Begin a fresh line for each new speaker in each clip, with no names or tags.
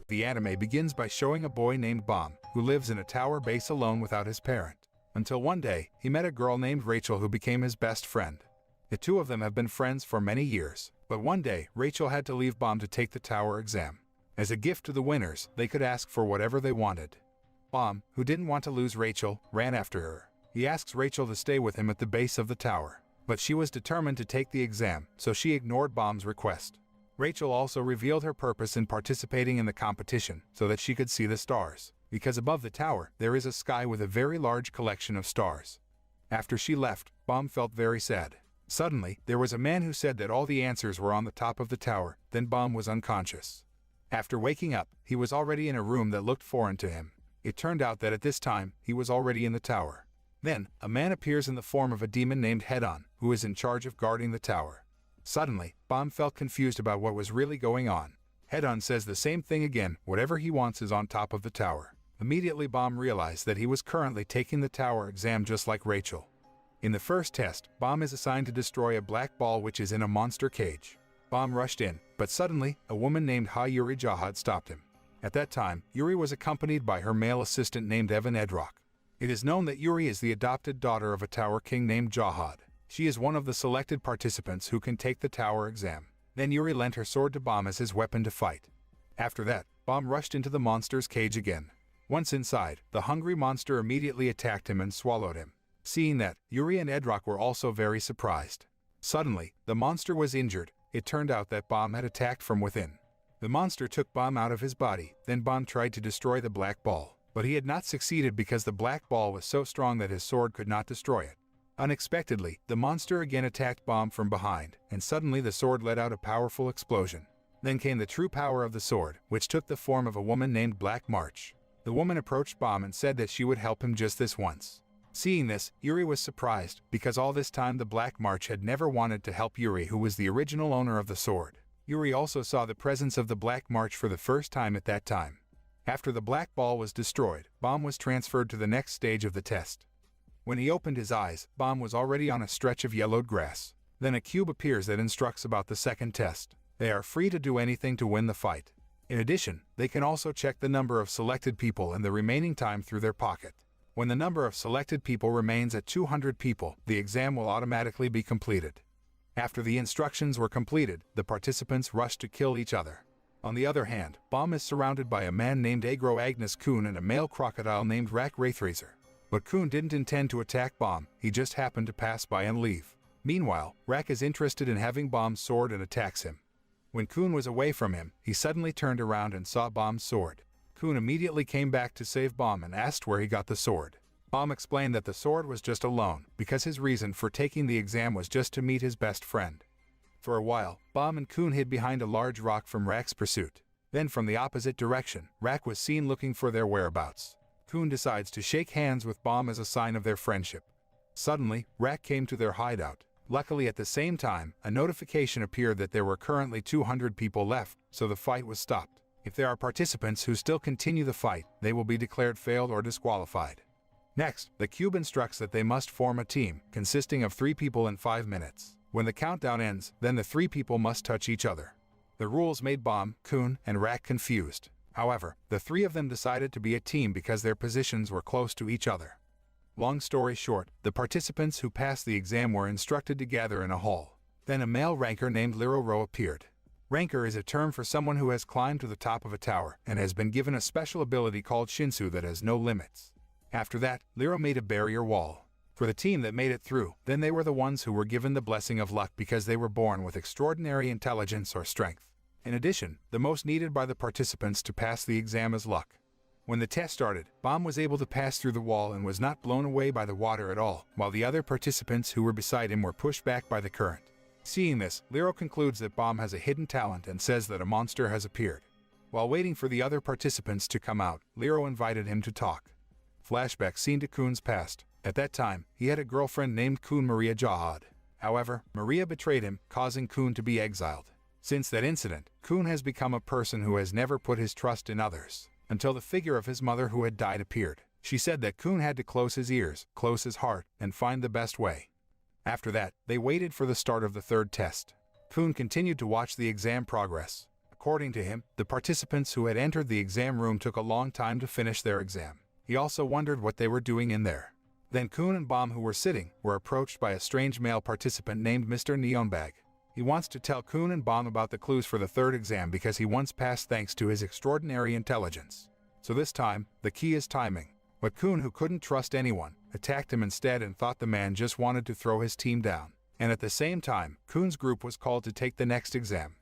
The anime begins by showing a boy named Bomb, who lives in a tower base alone without his parent. Until one day, he met a girl named Rachel who became his best friend. The two of them have been friends for many years, but one day, Rachel had to leave Bomb to take the tower exam. As a gift to the winners, they could ask for whatever they wanted. Bomb, who didn't want to lose Rachel, ran after her. He asks Rachel to stay with him at the base of the tower, but she was determined to take the exam, so she ignored Bomb's request. Rachel also revealed her purpose in participating in the competition so that she could see the stars, because above the tower there is a sky with a very large collection of stars. After she left, Bomb felt very sad. Suddenly, there was a man who said that all the answers were on the top of the tower, then Bomb was unconscious. After waking up, he was already in a room that looked foreign to him. It turned out that at this time, he was already in the tower. Then, a man appears in the form of a demon named Headon, who is in charge of guarding the tower. Suddenly, Bomb felt confused about what was really going on. Headon says the same thing again, whatever he wants is on top of the tower. Immediately Bomb realized that he was currently taking the tower exam just like Rachel. In the first test, Bomb is assigned to destroy a black ball which is in a monster cage. Bomb rushed in, but suddenly, a woman named Yuri of Jahad stopped him. At that time, Yuri was accompanied by her male assistant named Edrock. It is known that Yuri is the adopted daughter of a tower king named Jahad. She is one of the selected participants who can take the tower exam. Then Yuri lent her sword to Bomb as his weapon to fight. After that, Bomb rushed into the monster's cage again. Once inside, the hungry monster immediately attacked him and swallowed him. Seeing that, Yuri and Edrock were also very surprised. Suddenly, the monster was injured. It turned out that Bomb had attacked from within. The monster took Bomb out of his body, then Bomb tried to destroy the black ball. But he had not succeeded because the black ball was so strong that his sword could not destroy it. Unexpectedly, the monster again attacked Bomb from behind, and suddenly the sword let out a powerful explosion. Then came the true power of the sword, which took the form of a woman named Black March. The woman approached Bomb and said that she would help him just this once. Seeing this, Yuri was surprised, because all this time the Black March had never wanted to help Yuri, who was the original owner of the sword. Yuri also saw the presence of the Black March for the first time at that time. After the black ball was destroyed, Bomb was transferred to the next stage of the test. When he opened his eyes, Bomb was already on a stretch of yellowed grass. Then a cube appears that instructs about the second test. They are free to do anything to win the fight. In addition, they can also check the number of selected people and the remaining time through their pocket. When the number of selected people remains at 200 people, the exam will automatically be completed. After the instructions were completed, the participants rushed to kill each other. On the other hand, Bomb is surrounded by a man named ani-kun and a male crocodile named Wraithrazer. But Kun didn't intend to attack Bomb, he just happened to pass by and leave. Meanwhile, Rak is interested in having Bomb's sword and attacks him. When Kun was away from him, he suddenly turned around and saw Bomb's sword. Kun immediately came back to save Bomb and asked where he got the sword. Bomb explained that the sword was just a loan, because his reason for taking the exam was just to meet his best friend. For a while, Bomb and Kun hid behind a large rock from Rak's pursuit. Then from the opposite direction, Rak was seen looking for their whereabouts. Kun decides to shake hands with Bomb as a sign of their friendship. Suddenly, Rak came to their hideout. Luckily at the same time, a notification appeared that there were currently 200 people left, so the fight was stopped. If there are participants who still continue the fight, they will be declared failed or disqualified. Next, the cube instructs that they must form a team, consisting of 3 people in 5 minutes. When the countdown ends, then the 3 people must touch each other. The rules made Bomb, Kun, and Rak confused. However, the 3 of them decided to be a team because their positions were close to each other. Long story short, the participants who passed the exam were instructed to gather in a hall. Then a male ranker named Liro appeared. Ranker is a term for someone who has climbed to the top of a tower and has been given a special ability called Shinsu that has no limits. After that, Liro made a barrier wall. For the team that made it through, then they were the ones who were given the blessing of luck because they were born with extraordinary intelligence or strength. In addition, the most needed by the participants to pass the exam is luck. When the test started, Bomb was able to pass through the wall and was not blown away by the water at all, while the other participants who were beside him were pushed back by the current. Seeing this, Liro concludes that Bomb has a hidden talent and says that a monster has appeared. While waiting for the other participants to come out, Liro invited him to talk. Flashback scene to Kun's past. At that time, he had a girlfriend named Kun Maria Jahad. However, Maria betrayed him, causing Kun to be exiled. Since that incident, Kun has become a person who has never put his trust in others, until the figure of his mother who had died appeared. She said that Kun had to close his ears, close his heart, and find the best way. After that, they waited for the start of the third test. Kun continued to watch the exam progress. According to him, the participants who had entered the exam room took a long time to finish their exam. He also wondered what they were doing in there. Then Kun and Bomb, who were sitting, were approached by a strange male participant named Mr. Neonbag. He wants to tell Kun and Bomb about the clues for the third exam because he once passed thanks to his extraordinary intelligence. So this time, the key is timing. But Kun, who couldn't trust anyone, attacked him instead and thought the man just wanted to throw his team down. And at the same time, Kun's group was called to take the next exam.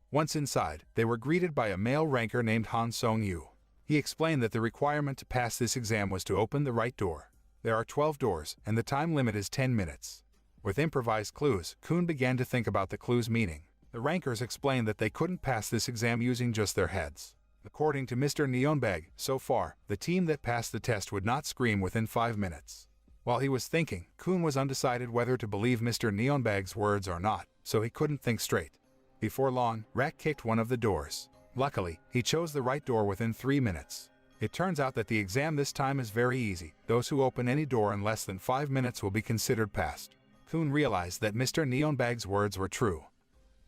Once inside, they were greeted by a male ranker named Han Song-yu. He explained that the requirement to pass this exam was to open the right door. There are 12 doors, and the time limit is 10 minutes. With improvised clues, Kun began to think about the clues' meaning. The rankers explained that they couldn't pass this exam using just their heads. According to Mr. Neonbag, so far, the team that passed the test would not scream within 5 minutes. While he was thinking, Kun was undecided whether to believe Mr. Neonbag's words or not, so he couldn't think straight. Before long, Rak kicked one of the doors. Luckily, he chose the right door within 3 minutes. It turns out that the exam this time is very easy. Those who open any door in less than 5 minutes will be considered passed. Kun realized that Mr. Neonbag's words were true.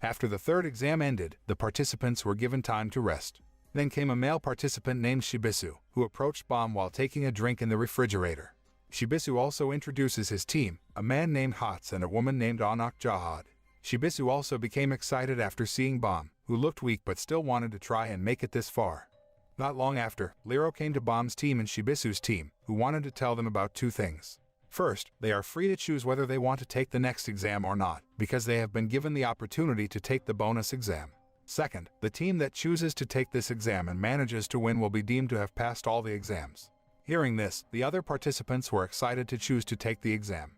After the third exam ended, the participants were given time to rest. Then came a male participant named Shibisu, who approached Bomb while taking a drink in the refrigerator. Shibisu also introduces his team, a man named Hots and a woman named Jahad. Shibisu also became excited after seeing Bomb, who looked weak but still wanted to try and make it this far. Not long after, Lero came to Bomb's team and Shibisu's team, who wanted to tell them about two things. First, they are free to choose whether they want to take the next exam or not, because they have been given the opportunity to take the bonus exam. Second, the team that chooses to take this exam and manages to win will be deemed to have passed all the exams. Hearing this, the other participants were excited to choose to take the exam.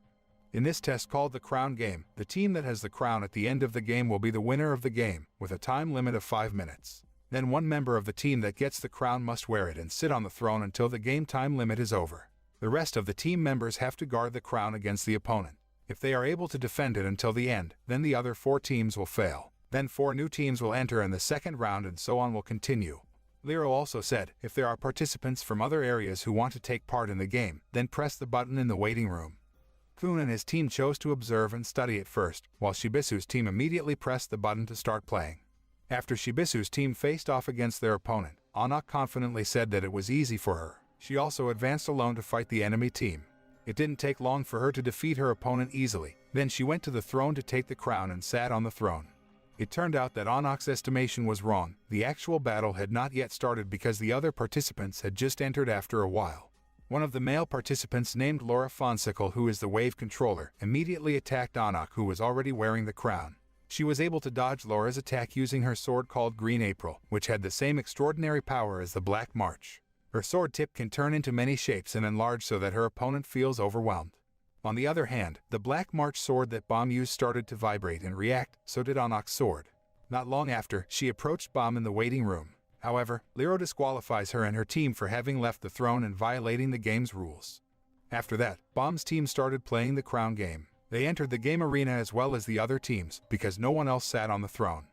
In this test called the Crown Game, the team that has the crown at the end of the game will be the winner of the game, with a time limit of 5 minutes. Then one member of the team that gets the crown must wear it and sit on the throne until the game time limit is over. The rest of the team members have to guard the crown against the opponent. If they are able to defend it until the end, then the other 4 teams will fail. Then 4 new teams will enter in the second round and so on will continue. Lero also said, if there are participants from other areas who want to take part in the game, then press the button in the waiting room. Kun and his team chose to observe and study it first, while Shibisu's team immediately pressed the button to start playing. After Shibisu's team faced off against their opponent, Anak confidently said that it was easy for her. She also advanced alone to fight the enemy team. It didn't take long for her to defeat her opponent easily. Then she went to the throne to take the crown and sat on the throne. It turned out that Anak's estimation was wrong. The actual battle had not yet started because the other participants had just entered after a while. One of the male participants named Laura Fonsicle, who is the wave controller, immediately attacked Anak, who was already wearing the crown. She was able to dodge Laura's attack using her sword called Green April, which had the same extraordinary power as the Black March. Her sword tip can turn into many shapes and enlarge so that her opponent feels overwhelmed. On the other hand, the Black March sword that Bomb used started to vibrate and react, so did Anak's sword. Not long after, she approached Bomb in the waiting room. However, Lero disqualifies her and her team for having left the throne and violating the game's rules. After that, Bomb's team started playing the crown game. They entered the game arena as well as the other teams, because no one else sat on the throne.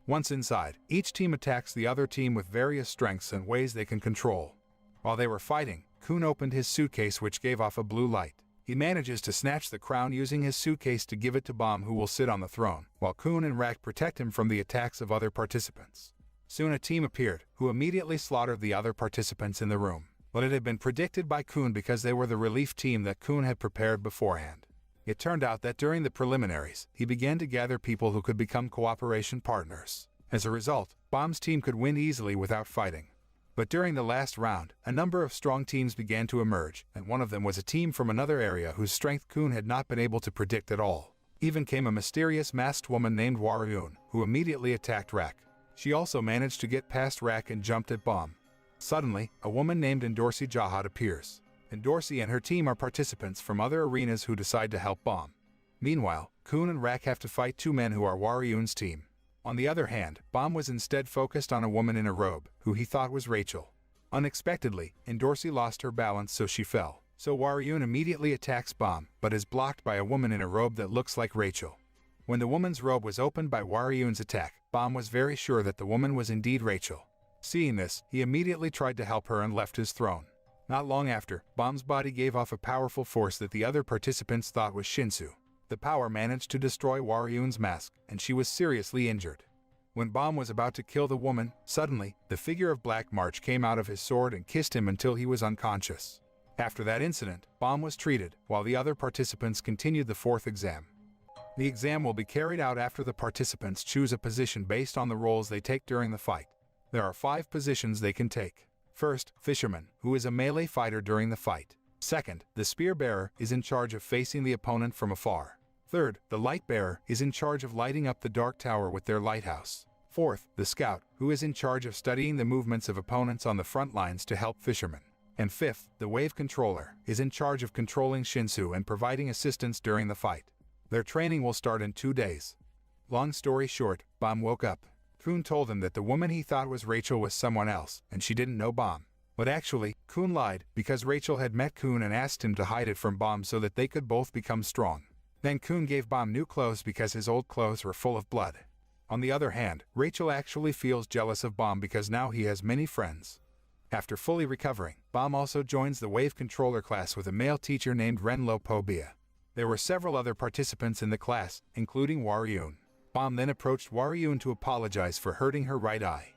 Once inside, each team attacks the other team with various strengths and ways they can control. While they were fighting, Kun opened his suitcase which gave off a blue light. He manages to snatch the crown using his suitcase to give it to Bomb, who will sit on the throne, while Kun and Rak protect him from the attacks of other participants. Soon a team appeared, who immediately slaughtered the other participants in the room. But it had been predicted by Kun because they were the relief team that Kun had prepared beforehand. It turned out that during the preliminaries, he began to gather people who could become cooperation partners. As a result, Bomb's team could win easily without fighting. But during the last round, a number of strong teams began to emerge, and one of them was a team from another area whose strength Kun had not been able to predict at all. Even came a mysterious masked woman named Waryun, who immediately attacked Rak. She also managed to get past Rak and jumped at Bomb. Suddenly, a woman named Invincible Jahad appears. Invincible and her team are participants from other arenas who decide to help Bomb. Meanwhile, Kun and Rak have to fight 2 men who are Waryun's team. On the other hand, Bomb was instead focused on a woman in a robe, who he thought was Rachel. Unexpectedly, Invincible lost her balance so she fell. So Waryun immediately attacks Bomb, but is blocked by a woman in a robe that looks like Rachel. When the woman's robe was opened by Waryun's attack, Bomb was very sure that the woman was indeed Rachel. Seeing this, he immediately tried to help her and left his throne. Not long after, Bomb's body gave off a powerful force that the other participants thought was Shinsu. The power managed to destroy Waryun's mask, and she was seriously injured. When Bomb was about to kill the woman, suddenly, the figure of Black March came out of his sword and kissed him until he was unconscious. After that incident, Bomb was treated, while the other participants continued the fourth exam. The exam will be carried out after the participants choose a position based on the roles they take during the fight. There are 5 positions they can take. First, Fisherman, who is a melee fighter during the fight. Second, the Spear Bearer is in charge of facing the opponent from afar. Third, the Light Bearer is in charge of lighting up the Dark Tower with their lighthouse. Fourth, the Scout, who is in charge of studying the movements of opponents on the front lines to help Fishermen. And fifth, the Wave Controller is in charge of controlling Shinsu and providing assistance during the fight. Their training will start in 2 days. Long story short, Bomb woke up. Kun told him that the woman he thought was Rachel was someone else, and she didn't know Bomb. But actually, Kun lied, because Rachel had met Kun and asked him to hide it from Bomb so that they could both become strong. Then Kun gave Bomb new clothes because his old clothes were full of blood. On the other hand, Rachel actually feels jealous of Bomb because now he has many friends. After fully recovering, Bomb also joins the Wave Controller class with a male teacher named Renlo Pobia. There were several other participants in the class, including Waryun. Bomb then approached Waryun to apologize for hurting her right eye.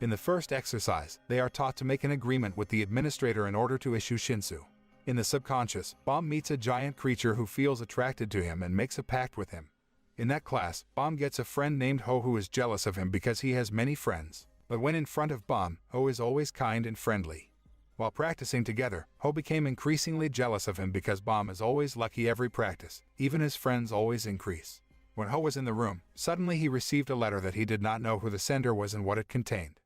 In the first exercise, they are taught to make an agreement with the administrator in order to issue Shinsu. In the subconscious, Bomb meets a giant creature who feels attracted to him and makes a pact with him. In that class, Bomb gets a friend named Ho who is jealous of him because he has many friends. But when in front of Bomb, Ho is always kind and friendly. While practicing together, Ho became increasingly jealous of him because Bomb is always lucky every practice, even his friends always increase. When Ho was in the room, suddenly he received a letter that he did not know who the sender was and what it contained.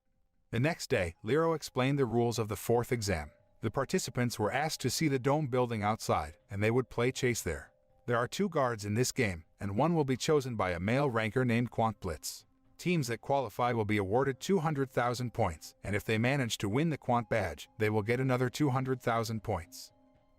The next day, Lero explained the rules of the fourth exam. The participants were asked to see the dome building outside, and they would play chase there. There are 2 guards in this game, and one will be chosen by a male ranker named Quant Blitz. Teams that qualify will be awarded 200,000 points, and if they manage to win the Quant badge, they will get another 200,000 points.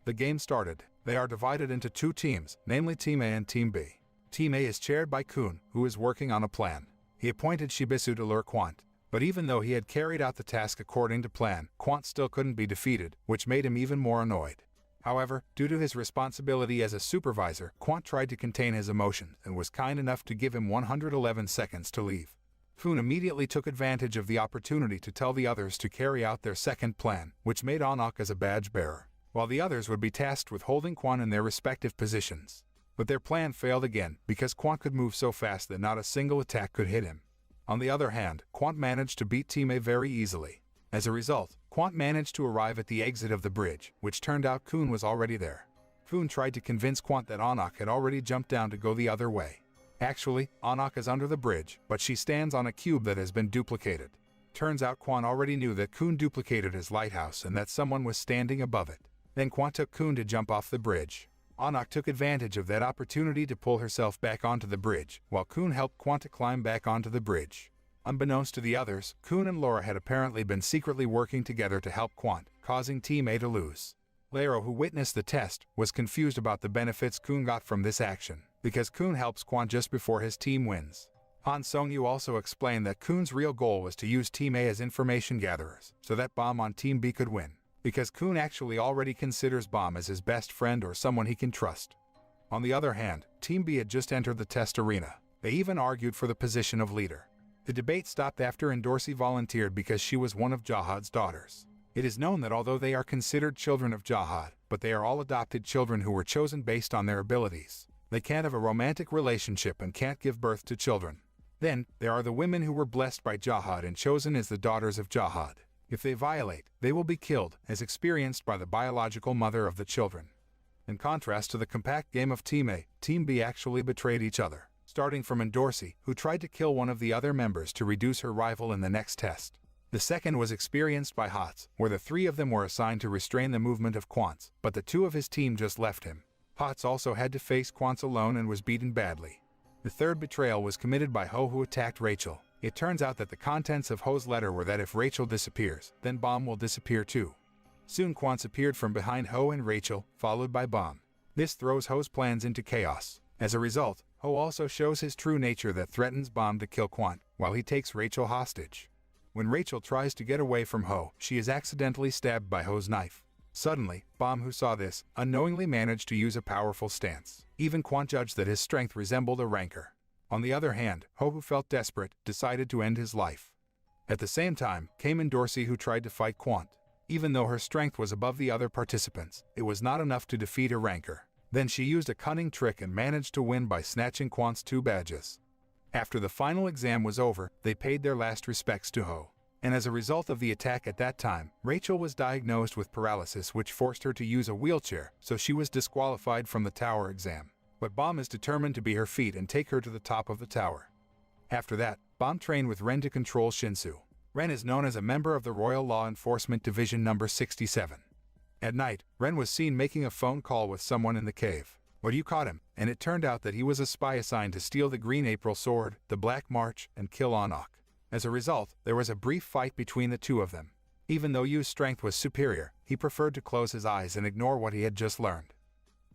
The game started. They are divided into 2 teams, namely Team A and Team B. Team A is chaired by Kun, who is working on a plan. He appointed Shibisu to lure Quant, but even though he had carried out the task according to plan, Quant still couldn't be defeated, which made him even more annoyed. However, due to his responsibility as a supervisor, Quant tried to contain his emotions and was kind enough to give him 111 seconds to leave. Kun immediately took advantage of the opportunity to tell the others to carry out their second plan, which made Anak as a badge bearer, while the others would be tasked with holding Quant in their respective positions. But their plan failed again, because Quant could move so fast that not a single attack could hit him. On the other hand, Quant managed to beat Team A very easily. As a result, Quant managed to arrive at the exit of the bridge, which turned out Kun was already there. Kun tried to convince Quant that Anak had already jumped down to go the other way. Actually, Anak is under the bridge, but she stands on a cube that has been duplicated. Turns out Quant already knew that Kun duplicated his lighthouse and that someone was standing above it. Then Quant took Kun to jump off the bridge. Anak took advantage of that opportunity to pull herself back onto the bridge, while Kun helped Quant to climb back onto the bridge. Unbeknownst to the others, Kun and Laura had apparently been secretly working together to help Quant, causing Team A to lose. Lero, who witnessed the test, was confused about the benefits Kun got from this action, because Kun helps Quant just before his team wins. Han Songyu also explained that Kun's real goal was to use Team A as information gatherers, so that Bomb on Team B could win, because Kun actually already considers Bomb as his best friend or someone he can trust. On the other hand, Team B had just entered the test arena. They even argued for the position of leader. The debate stopped after Endorsi volunteered because she was one of Jahad's daughters. It is known that although they are considered children of Jahad, but they are all adopted children who were chosen based on their abilities. They can't have a romantic relationship and can't give birth to children. Then, there are the women who were blessed by Jahad and chosen as the daughters of Jahad. If they violate, they will be killed, as experienced by the biological mother of the children. In contrast to the compact game of Team A, Team B actually betrayed each other, starting from Endorsi, who tried to kill one of the other members to reduce her rival in the next test. The second was experienced by Hots, where the 3 of them were assigned to restrain the movement of Quants, but the 2 of his team just left him. Hots also had to face Quants alone and was beaten badly. The third betrayal was committed by Ho, who attacked Rachel. It turns out that the contents of Ho's letter were that if Rachel disappears, then Bomb will disappear too. Soon Quants appeared from behind Ho and Rachel, followed by Bomb. This throws Ho's plans into chaos. As a result, Ho also shows his true nature that threatens Bomb to kill Quant, while he takes Rachel hostage. When Rachel tries to get away from Ho, she is accidentally stabbed by Ho's knife. Suddenly, Bomb, who saw this, unknowingly managed to use a powerful stance. Even Quant judged that his strength resembled a rancor. On the other hand, Ho, who felt desperate, decided to end his life. At the same time, came in Dorsey, who tried to fight Quant. Even though her strength was above the other participants, it was not enough to defeat her rancor. Then she used a cunning trick and managed to win by snatching Quant's 2 badges. After the final exam was over, they paid their last respects to Ho. And as a result of the attack at that time, Rachel was diagnosed with paralysis, which forced her to use a wheelchair, so she was disqualified from the tower exam. But Bomb is determined to be her feet and take her to the top of the tower. After that, Bomb trained with Ren to control Shinsu. Ren is known as a member of the Royal Law Enforcement Division No. 67. At night, Ren was seen making a phone call with someone in the cave. But you caught him, and it turned out that he was a spy assigned to steal the Green April sword, the Black March, and kill Anok. As a result, there was a brief fight between the two of them. Even though Yu's strength was superior, he preferred to close his eyes and ignore what he had just learned.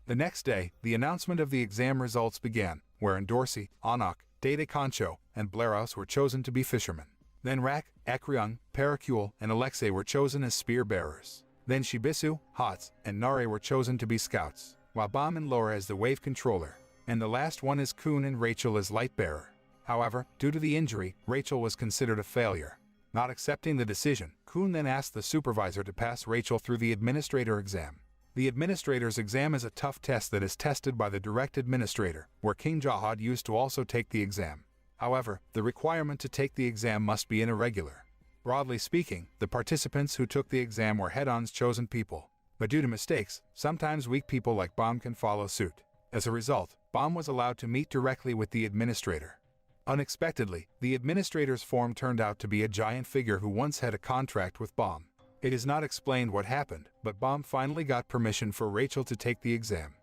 The next day, the announcement of the exam results began, wherein Dorsey, Anok, Dede Concho, and Blairos were chosen to be fishermen. Then Rak, Akryung, Paracule, and Alexei were chosen as spear bearers. Then Shibisu, Hots, and Nare were chosen to be scouts, while Bomb and Laura as the wave controller, and the last one is Kun and Rachel as light bearer. However, due to the injury, Rachel was considered a failure. Not accepting the decision, Kun then asked the supervisor to pass Rachel through the administrator exam. The administrator's exam is a tough test that is tested by the direct administrator, where King Jahad used to also take the exam. However, the requirement to take the exam must be irregular. Broadly speaking, the participants who took the exam were Headon's chosen people. But due to mistakes, sometimes weak people like Bomb can follow suit. As a result, Bomb was allowed to meet directly with the administrator. Unexpectedly, the administrator's form turned out to be a giant figure who once had a contract with Bomb. It is not explained what happened, but Bomb finally got permission for Rachel to take the exam.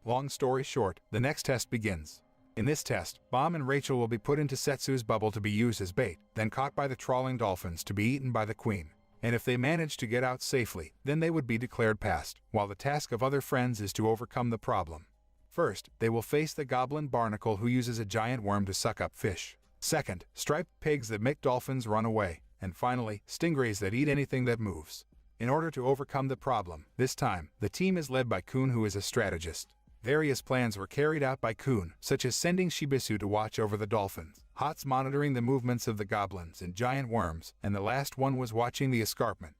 Long story short, the next test begins. In this test, Bomb and Rachel will be put into Setsu's bubble to be used as bait, then caught by the trawling dolphins to be eaten by the queen. And if they manage to get out safely, then they would be declared passed, while the task of other friends is to overcome the problem. First, they will face the goblin barnacle who uses a giant worm to suck up fish. Second, striped pigs that make dolphins run away. And finally, stingrays that eat anything that moves. In order to overcome the problem, this time, the team is led by Kun, who is a strategist. Various plans were carried out by Kun, such as sending Shibisu to watch over the dolphins, Hots monitoring the movements of the goblins and giant worms, and the last one was watching the escarpment.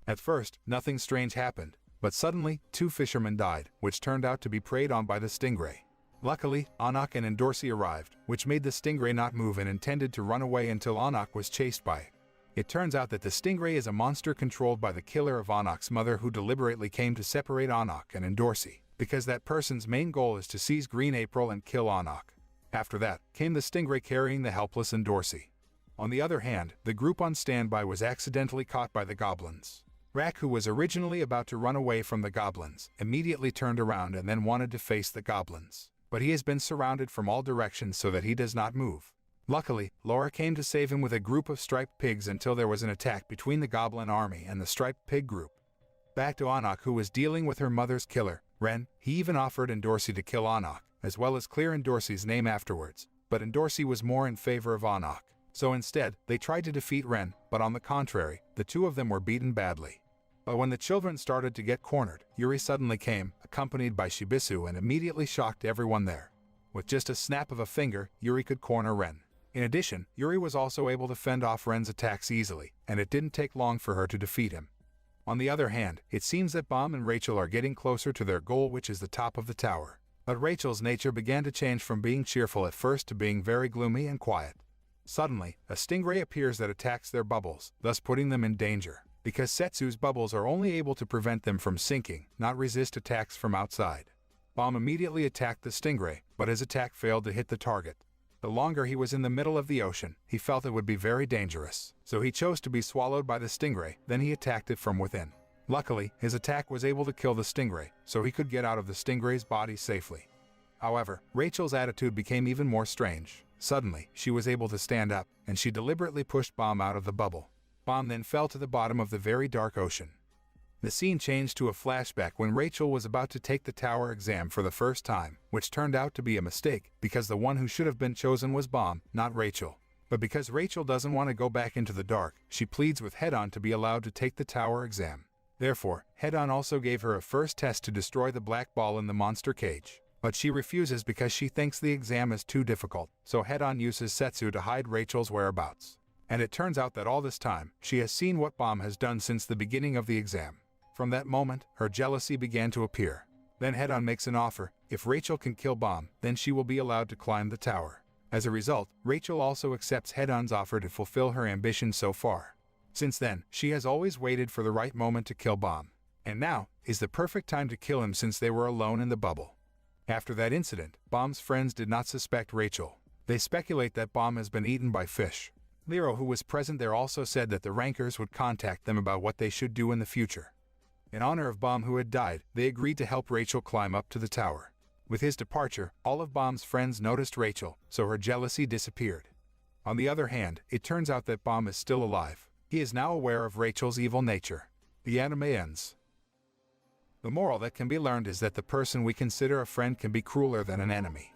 At first, nothing strange happened, but suddenly, 2 fishermen died, which turned out to be preyed on by the stingray. Luckily, Anok and Dorsey arrived, which made the stingray not move and intended to run away until Anok was chased by it. It turns out that the stingray is a monster controlled by the killer of Anok's mother, who deliberately came to separate Anok and Dorsey, because that person's main goal is to seize Green April and kill Anok. After that, came the stingray carrying the helpless Dorsey. On the other hand, the group on standby was accidentally caught by the goblins. Rak, who was originally about to run away from the goblins, immediately turned around and then wanted to face the goblins. But he has been surrounded from all directions so that he does not move. Luckily, Laura came to save him with a group of striped pigs until there was an attack between the goblin army and the striped pig group. Back to Anok, who was dealing with her mother's killer, Ren. He even offered Dorsey to kill Anok, as well as clear Dorsey's name afterwards, but Dorsey was more in favor of Anok. So instead, they tried to defeat Ren, but on the contrary, the two of them were beaten badly. But when the children started to get cornered, Yuri suddenly came, accompanied by Shibisu, and immediately shocked everyone there. With just a snap of a finger, Yuri could corner Ren. In addition, Yuri was also able to fend off Ren's attacks easily, and it didn't take long for her to defeat him. On the other hand, it seems that Bomb and Rachel are getting closer to their goal, which is the top of the tower. But Rachel's nature began to change from being cheerful at first to being very gloomy and quiet. Suddenly, a stingray appears that attacks their bubbles, thus putting them in danger. Because Setsu's bubbles are only able to prevent them from sinking, not resist attacks from outside. Bomb immediately attacked the stingray, but his attack failed to hit the target. The longer he was in the middle of the ocean, he felt it would be very dangerous, so he chose to be swallowed by the stingray, then he attacked it from within. Luckily, his attack was able to kill the stingray, so he could get out of the stingray's body safely. However, Rachel's attitude became even more strange. Suddenly, she was able to stand up, and she deliberately pushed Bomb out of the bubble. Bomb then fell to the bottom of the very dark ocean. The scene changed to a flashback when Rachel was about to take the tower exam for the first time, which turned out to be a mistake because the one who should have been chosen was Bomb, not Rachel. But because Rachel doesn't want to go back into the dark, she pleads with Headon to be allowed to take the tower exam. Therefore, Headon also gave her a first test to destroy the black ball in the monster cage. But she refuses because she thinks the exam is too difficult, so Headon uses Setsu to hide Rachel's whereabouts. And it turns out that all this time, she has seen what Bomb has done since the beginning of the exam. From that moment, her jealousy began to appear. Then Headon makes an offer: if Rachel can kill Bomb, then she will be allowed to climb the tower. As a result, Rachel also accepts Headon's offer to fulfill her ambition so far. Since then, she has always waited for the right moment to kill Bomb. And now is the perfect time to kill him since they were alone in the bubble. After that incident, Bomb's friends did not suspect Rachel. They speculate that Bomb has been eaten by fish. Lero, who was present there, also said that the rankers would contact them about what they should do in the future. In honor of Bomb, who had died, they agreed to help Rachel climb up to the tower. With his departure, all of Bomb's friends noticed Rachel, so her jealousy disappeared. On the other hand, it turns out that Bomb is still alive. He is now aware of Rachel's evil nature. The anime ends. The moral that can be learned is that the person we consider a friend can be crueler than an enemy.